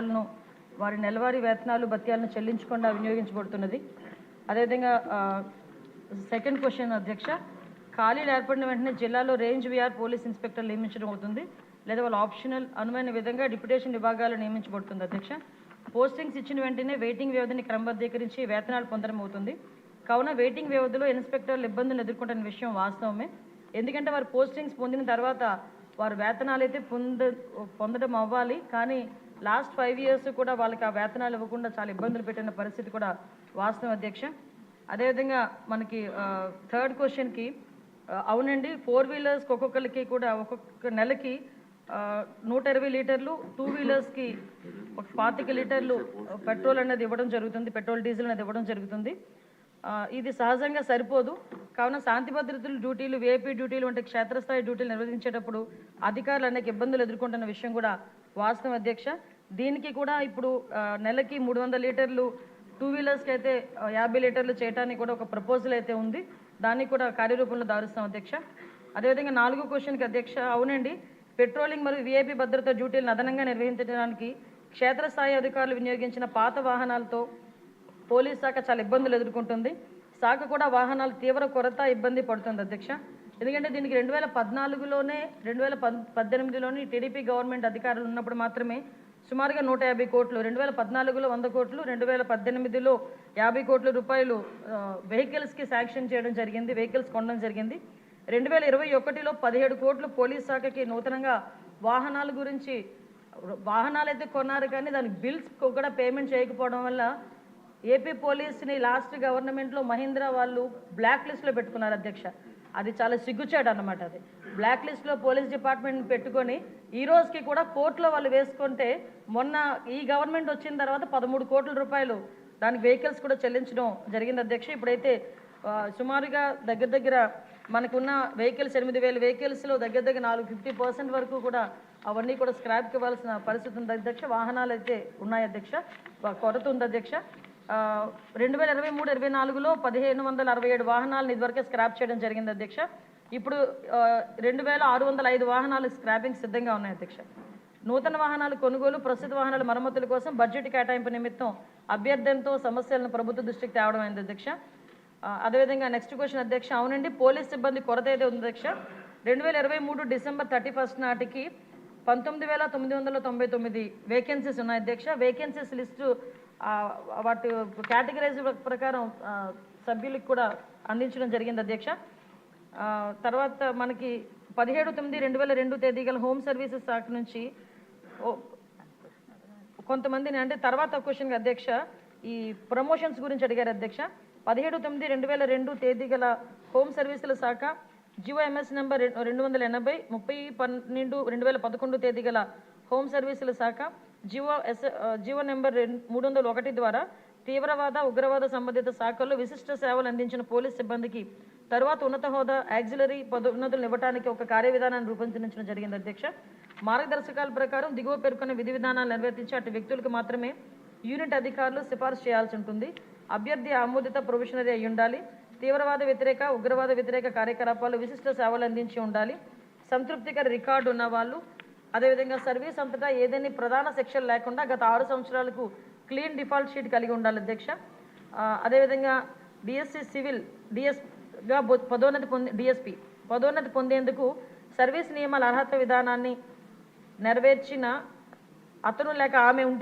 సేవలను వారి నెలవారీ వేతనాలు భత్యాలను చెల్లించకుండా వినియోగించబడుతున్నది. అదేవిధంగా సెకండ్ క్వశ్చన్ అధ్యక్ష, ఖాళీలు ఏర్పడిన వెంటనే జిల్లాలో రేంజ్ విఆర్ పోలీస్ ఇన్స్పెక్టర్ నియమించడం అవుతుంది లేదా వాళ్ళ ఆప్షనల్ అనుమైన విధంగా డిప్యుటేషన్ విభాగాలు నియమించబడుతుంది అధ్యక్ష. పోస్టింగ్స్ ఇచ్చిన వెంటనే వెయిటింగ్ వ్యవధిని క్రమబద్ధీకరించి వేతనాలు పొందడం అవుతుంది. కావున వెయిటింగ్ వ్యవధిలో ఇన్స్పెక్టర్లు ఇబ్బందులు ఎదుర్కొంటున్న విషయం వాస్తవమే. ఎందుకంటే వారు పోస్టింగ్స్ పొందిన తర్వాత వారు వేతనాలు అయితే పొందడం అవ్వాలి, కానీ లాస్ట్ 5 years కూడా వాళ్ళకి ఆ వేతనాలు ఇవ్వకుండా చాలా ఇబ్బందులు పెట్టిన పరిస్థితి కూడా వాస్తవం అధ్యక్ష. అదేవిధంగా మనకి థర్డ్ క్వశ్చన్కి అవునండి, 4 wheelers ఒక్కొక్కరికి కూడా ఒక్కొక్క నెలకి 120 లీటర్లు, 2 wheelersకి 25 లీటర్లు పెట్రోల్ అనేది ఇవ్వడం జరుగుతుంది, పెట్రోల్ డీజిల్ అనేది ఇవ్వడం జరుగుతుంది. ఇది సహజంగా సరిపోదు. కావున శాంతి భద్రతలు డ్యూటీలు, విఐపీ డ్యూటీలు వంటి క్షేత్రస్థాయి డ్యూటీలు నిర్వహించేటప్పుడు అధికారులు అనేక ఇబ్బందులు ఎదుర్కొంటున్న విషయం కూడా వాస్తవం అధ్యక్ష. దీనికి కూడా ఇప్పుడు నెలకి 300 లీటర్లు 2 wheelersకి అయితే 50 లీటర్లు చేయడానికి కూడా ఒక ప్రపోజల్ అయితే ఉంది. దాన్ని కూడా కార్యరూపంలో దారుస్తాం అధ్యక్ష. అదేవిధంగా 4వ క్వశ్చన్కి అధ్యక్ష, అవునండి, పెట్రోలింగ్ మరియు విఐపీ భద్రతా డ్యూటీలను అదనంగా నిర్వహించడానికి క్షేత్రస్థాయి అధికారులు వినియోగించిన పాత వాహనాలతో పోలీస్ శాఖ చాలా ఇబ్బందులు ఎదుర్కొంటుంది. శాఖ కూడా వాహనాలు తీవ్ర కొరత ఇబ్బంది పడుతుంది అధ్యక్ష. ఎందుకంటే దీనికి 2014లోనే 2018లోని టీడీపీ గవర్నమెంట్ అధికారులు ఉన్నప్పుడు మాత్రమే సుమారుగా 150 కోట్లు, 2014లో 100 కోట్లు, 2018లో 50 కోట్ల రూపాయలు వెహికల్స్కి శాంక్షన్ చేయడం జరిగింది, వెహికల్స్ కొనడం జరిగింది. 2021లో 17 కోట్లు పోలీస్ శాఖకి నూతనంగా వాహనాల గురించి వాహనాలు అయితే కొన్నారు, కానీ దానికి బిల్స్ కూడా పేమెంట్ చేయకపోవడం వల్ల ఏపీ పోలీస్ని లాస్ట్ గవర్నమెంట్లో మహీంద్రా వాళ్ళు బ్లాక్ లిస్ట్లో పెట్టుకున్నారు అధ్యక్ష. అది చాలా సిగ్గుచేటు అన్నమాట. అది బ్లాక్ లిస్ట్లో పోలీస్ డిపార్ట్మెంట్ పెట్టుకొని ఈ రోజుకి కూడా కోర్టులో వాళ్ళు వేసుకుంటే, మొన్న ఈ గవర్నమెంట్ వచ్చిన తర్వాత 13 కోట్ల రూపాయలు దానికి వెహికల్స్ కూడా చెల్లించడం జరిగింది అధ్యక్ష. ఇప్పుడైతే సుమారుగా దగ్గర మనకున్న వెహికల్స్ 8,000 వెహికల్స్లో దగ్గర 50% వరకు కూడా అవన్నీ కూడా స్క్రాప్కి ఇవ్వాల్సిన పరిస్థితి ఉంది అధ్యక్ష. వాహనాలు అయితే ఉన్నాయి అధ్యక్ష, కొరత ఉంది అధ్యక్ష. 2023-24లో 1,567 వాహనాలను ఇదివరకే స్క్రాప్ చేయడం జరిగింది అధ్యక్ష. ఇప్పుడు 2,605 వాహనాలు స్క్రాపింగ్ సిద్ధంగా ఉన్నాయి అధ్యక్ష. నూతన వాహనాలు కొనుగోలు, ప్రస్తుత వాహనాల మరమ్మతుల కోసం బడ్జెట్ కేటాయింపు నిమిత్తం అభ్యర్థనతో సమస్యలను ప్రభుత్వ దృష్టికి తేవడం అయింది అధ్యక్ష. అదేవిధంగా నెక్స్ట్ క్వశ్చన్ అధ్యక్ష, అవునండి, పోలీస్ సిబ్బంది కొరత అయితే ఉంది అధ్యక్ష. 2023 December 31 నాటికి 19,999 వేకెన్సీస్ ఉన్నాయి అధ్యక్ష. వేకెన్సీస్ లిస్టు వాటి కేటగిరైజ్ ప్రకారం సభ్యులకు కూడా అందించడం జరిగింది అధ్యక్ష. తర్వాత మనకి 17/9/2002 తేదీ గల హోమ్ సర్వీసెస్ శాఖ నుంచి కొంతమందిని, అంటే తర్వాత క్వశ్చన్కి అధ్యక్ష ఈ ప్రమోషన్స్ గురించి అడిగారు అధ్యక్ష. 17/9/2002 తేదీ గల హోమ్ సర్వీసుల శాఖ జిఓఎంఎస్ నెంబర్ 280, 30/12/2011 తేదీ గల హోమ్ సర్వీసుల శాఖ జిఓ నెంబర్ 301 ద్వారా తీవ్రవాద, ఉగ్రవాద సంబంధిత శాఖల్లో విశిష్ట సేవలు అందించిన పోలీస్ సిబ్బందికి తర్వాత ఉన్నత హోదా, యాక్సిలరీ పదోన్నతులను ఇవ్వడానికి ఒక కార్యవిధానాన్ని రూపొందించడం జరిగింది అధ్యక్ష. మార్గదర్శకాల ప్రకారం దిగువ పేర్కొన్న విధి విధానాలు నిర్వర్తించి అటు వ్యక్తులకు మాత్రమే యూనిట్ అధికారులు సిఫార్సు చేయాల్సి ఉంటుంది. అభ్యర్థి ఆమోదిత ప్రొఫెషనరీ అయి ఉండాలి. తీవ్రవాద వ్యతిరేక, ఉగ్రవాద వ్యతిరేక కార్యకలాపాలు విశిష్ట సేవలు అందించి ఉండాలి. సంతృప్తికర రికార్డు ఉన్న వాళ్ళు, అదేవిధంగా సర్వీస్ అంతటా ఏదైనా ప్రధాన సెక్షన్ లేకుండా గత 6 సంవత్సరాలకు క్లీన్ డిఫాల్ట్ షీట్ కలిగి ఉండాలి అధ్యక్ష. అదేవిధంగా డిఎస్సి సివిల్ డిఎస్గా పదోన్నతి పొందేందుకు సర్వీస్ నియమాల అర్హత విధానాన్ని నెరవేర్చిన అతను లేక ఆమె ఉంటే